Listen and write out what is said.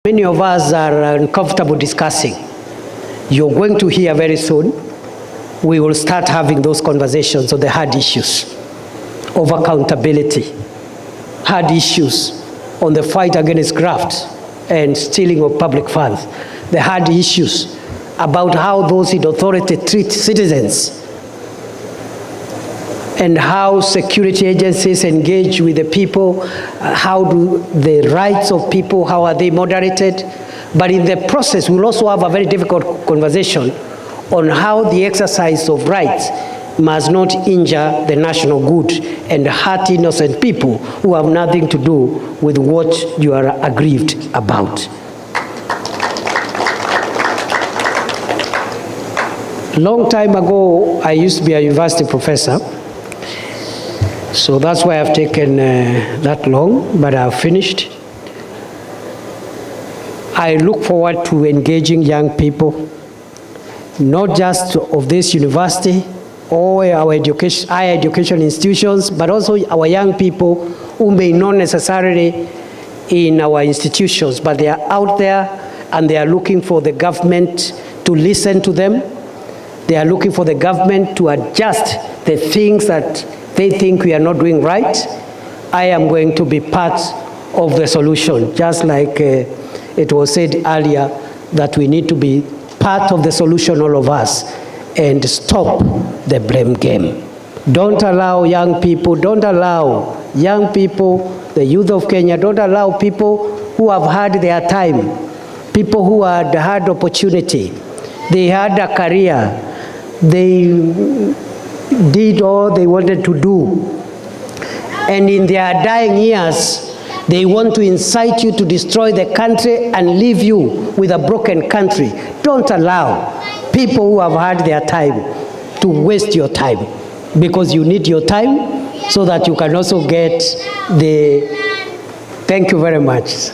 Many of us are uncomfortable discussing. You're going to hear very soon, we will start having those conversations on the hard issues of accountability, hard issues on the fight against graft and stealing of public funds, the hard issues about how those in authority treat citizens, and how security agencies engage with the people, how do the rights of people, how are they moderated. But in the process, we'll also have a very difficult conversation on how the exercise of rights must not injure the national good and hurt innocent people who have nothing to do with what you are aggrieved about. Long time ago, I used to be a university professor. So that's why I've taken that long, but I've finished. I look forward to engaging young people, not just of this university or our higher education institutions, but also our young people who may not necessarily in our institutions, but they are out there and they are looking for the government to listen to them. They are looking for the government to adjust the things that they think we are not doing right. I am going to be part of the solution, just like it was said earlier that we need to be part of the solution, all of us, and stop the blame game. Don't allow young people, the youth of Kenya, don't allow people who have had their time, people who had had opportunity, they had a career, they did all they wanted to do, and in their dying years they want to incite you to destroy the country and leave you with a broken country. Don't allow people who have had their time to waste your time, because you need your time so that you can also get the... Thank you very much.